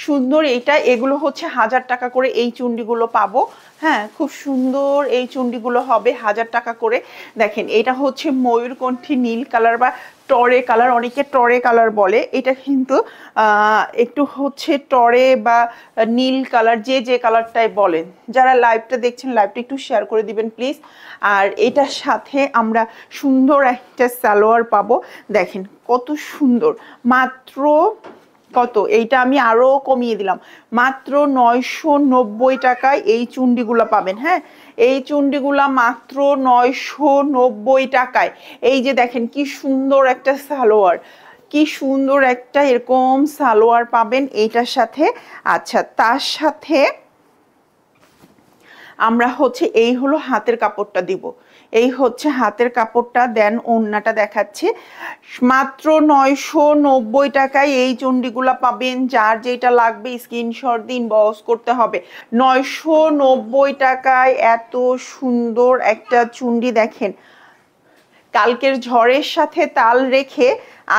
সুন্দর এইটা, এগুলো হচ্ছে 1000 টাকা করে এই চুন্ডিগুলো পাবো। হ্যাঁ, খুব সুন্দর এই চুন্ডিগুলো হবে 1000 টাকা করে। দেখেন এটা হচ্ছে ময়ূরকণ্ঠী নীল কালার বা টরে কালার, অনেকে টরে কালার বলে। এটা কিন্তু একটু হচ্ছে টরে বা নীল কালার, যে যে কালারটাই বলেন। যারা লাইভটা দেখছেন লাইভটা একটু শেয়ার করে দিবেন প্লিজ। আর এটার সাথে আমরা সুন্দর একটা সালোয়ার পাবো। দেখেন কত সুন্দর, মাত্র কত, এইটা আমি আরো কমিয়ে দিলাম, মাত্র 990 টাকায় এই চুন্ডিগুলো পাবেন। হ্যাঁ, এই চুন্ডিগুলা মাত্র 990 টাকায়। এই যে দেখেন কি সুন্দর একটা সালোয়ার, কি সুন্দর একটা এরকম সালোয়ার পাবেন এইটার সাথে। আচ্ছা, তার সাথে আমরা হচ্ছে এই হলো হাতের কাপড়টা দিব, এই হচ্ছে হাতের কাপড়টা। দেন ওড়নাটা দেখাচ্ছি, মাত্র 990 টাকায় এই চুন্ডিগুলা পাবেন। যার যেটা লাগবে স্ক্রিনশট দিন, বক্স করতে হবে। 990 টাকায় এত সুন্দর একটা চুন্ডি। দেখেন কালকের ঝড়ের সাথে তাল রেখে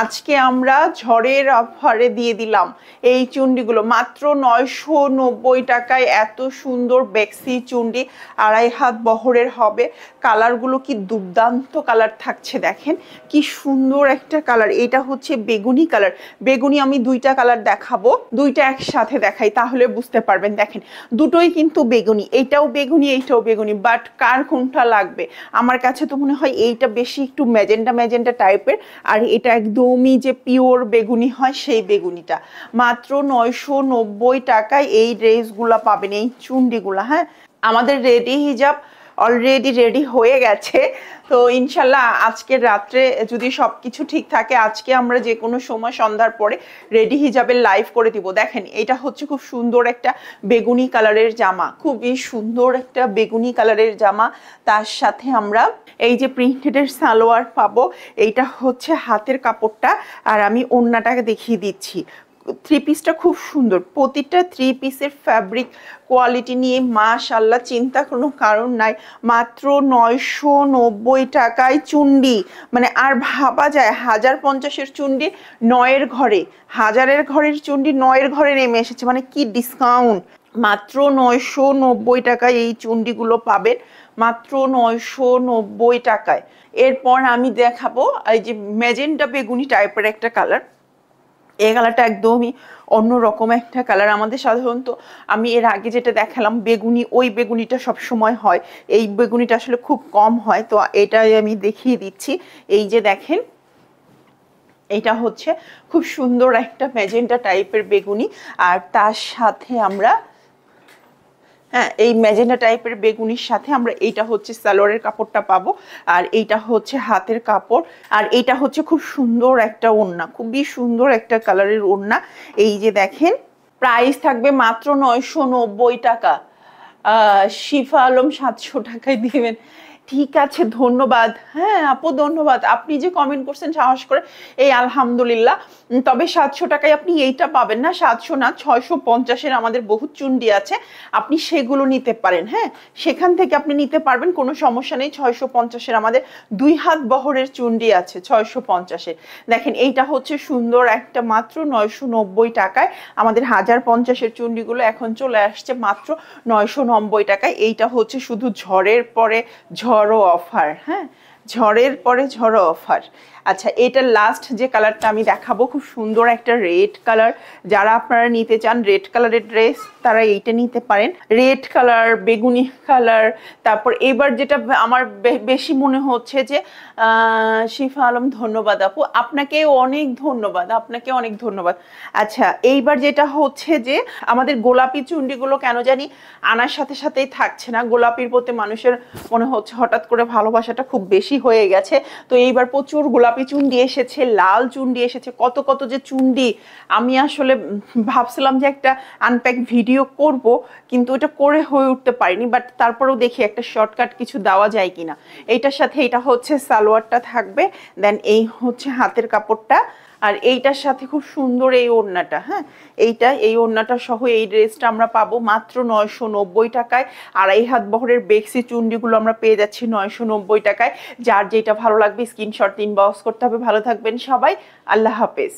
আজকে আমরা ঝড়ের অফারে দিয়ে দিলাম এই চুন্ডিগুলো মাত্র 990 টাকায়। এত সুন্দর বেক্সি চুন্ডি, 2.5 হাত বহরের হবে। কালারগুলো কি দুর্দান্ত কালার থাকছে, দেখেন কি সুন্দর একটা কালার। এটা হচ্ছে বেগুনি কালার, বেগুনি আমি দুইটা কালার দেখাবো, দুইটা একসাথে দেখাই তাহলে বুঝতে পারবেন। দেখেন দুটোই কিন্তু বেগুনি, এইটাও বেগুনি এইটাও বেগুনি, বাট কার কোনটা লাগবে? আমার কাছে তো মনে হয় এইটা বেশি একটু ম্যাজেন্টা ম্যাজেন্টা টাইপের, আর এটা একদমই যে পিওর বেগুনি হয় সেই বেগুনিটা। মাত্র 990 টাকায় এই ড্রেসগুলা পাবেন, এই চুন্ডিগুলা। হ্যাঁ, আমাদের রেডি হিজাব অলরেডি রেডি হয়ে গেছে। তো ইনশাল্লাহ আজকের রাত্রে যদি সব কিছু ঠিক থাকে, আজকে আমরা যে কোনো সময় সন্ধ্যার পরে রেডি হিজাবের লাইভ করে দিব। দেখেন এটা হচ্ছে খুব সুন্দর একটা বেগুনি কালারের জামা, খুবই সুন্দর একটা বেগুনি কালারের জামা। তার সাথে আমরা এই যে প্রিন্টেডের সালোয়ার পাবো। এইটা হচ্ছে হাতের কাপড়টা, আর আমি ওড়নাটাকে দেখিয়ে দিচ্ছি। থ্রি পিসটা খুব সুন্দর, প্রতিটা থ্রি পিসের ফ্যাব্রিক কোয়ালিটি নিয়ে মাশাআল্লাহ চিন্তা কোনো কারণ নাই। মাত্র 990 টাকায় চুন্ডি, মানে আর ভাবা যায় 1050-এর চুন্ডি 9-এর ঘরে, 1000-এর ঘরের চুন্ডি 9-এর ঘরে নেমে এসেছে, মানে কি ডিসকাউন্ট। মাত্র 990 টাকায় এই চুন্ডিগুলো পাবেন, মাত্র 990 টাকায়। এরপর আমি দেখাবো এই যে ম্যাজেন্টা বেগুনি টাইপের একটা কালার। এই কালারটা একদমই অন্যরকম একটা কালার। আমাদের সাধারণত আমি এর আগে যেটা দেখালাম বেগুনি, ওই বেগুনিটা সবসময় হয়, এই বেগুনিটা আসলে খুব কম হয়। তো এটাই আমি দেখিয়ে দিচ্ছি। এই যে দেখেন এটা হচ্ছে খুব সুন্দর একটা ম্যাজেন্টা টাইপের বেগুনি, আর তার সাথে আমরা হ্যাঁ এই ম্যাজেন্টা টাইপের বেগুনির সাথে আমরা এইটা হচ্ছে সালোয়ারের কাপড়টা পাবো, আর এইটা হচ্ছে হাতের কাপড়, আর এইটা হচ্ছে খুব সুন্দর একটা ওড়না, খুবই সুন্দর একটা কালারের ওড়না। এই যে দেখেন প্রাইস থাকবে মাত্র 990 টাকা। শিফা আলম 700 টাকায় দিবেন। ঠিক আছে, ধন্যবাদ। হ্যাঁ আপু ধন্যবাদ, আপনি যে কমেন্ট করছেন সাহস করে, এই আলহামদুলিল্লাহ। তবে 700 টাকায় আপনি এইটা পাবেন না, 700 না 650-এর আমাদের বহুত চুন্ডি আছে, আপনি সেগুলো নিতে পারেন। হ্যাঁ, সেখান থেকে আপনি নিতে পারবেন, কোনো সমস্যা নেই। 650-এর আমাদের 2 হাত বহরের চুন্ডি আছে 650-এর। দেখেন এইটা হচ্ছে সুন্দর একটা, মাত্র 990 টাকায়। আমাদের 1050-এর চুন্ডিগুলো এখন চলে আসছে মাত্র 990 টাকায়। এইটা হচ্ছে শুধু ঝড়ের পরে ঝড়ো অফার। হ্যাঁ, ঝড়ের পরে ঝড়ো অফার। আচ্ছা, এটা লাস্ট যে কালারটা আমি দেখাবো, খুব সুন্দর একটা রেড কালার। যারা আপনারা নিতে চান রেড কালারের ড্রেস, তারা এইটা নিতে পারেন। রেড কালার, বেগুনি কালার। তারপর এবার যেটা আমার বেশি মনে হচ্ছে যে শিফা আলম ধন্যবাদ আপু, আপনাকে অনেক ধন্যবাদ, আপনাকে অনেক ধন্যবাদ। আচ্ছা, এইবার যেটা হচ্ছে যে আমাদের গোলাপি চুন্ডিগুলো কেন জানি আনার সাথে সাথেই থাকছে না। গোলাপির প্রতি মানুষের মনে হচ্ছে হঠাৎ করে ভালোবাসাটা খুব বেশি হয়ে গেছে। তো এইবার প্রচুর গোলাপি চুন্ডি এসেছে, লাল চুন্ডি এসেছে, কত কত যে চুন্ডি। আমি আসলে ভাবছিলাম যে একটা আনপ্যাক ভিডিও করব, কিন্তু এটা করে হয়ে উঠতে পারিনি। বাট তারপরেও দেখি একটা শর্টকাট কিছু দেওয়া যায় কিনা। এইটার সাথে এটা হচ্ছে সালোয়ারটা থাকবে, দেন এই হচ্ছে হাতের কাপড়টা, আর এইটার সাথে খুব সুন্দর এই ওড়নাটা। হ্যাঁ, এই ওড়নাটা সহ এই ড্রেসটা আমরা পাবো মাত্র 990 টাকায়। 2.5 হাত বহরের বেক্সি চুন্ডিগুলো আমরা পেয়ে যাচ্ছি 990 টাকায়। যার যেটা ভালো লাগবে স্ক্রিনশট ইনবক্স করতে হবে। ভালো থাকবেন সবাই, আল্লাহ হাফেজ।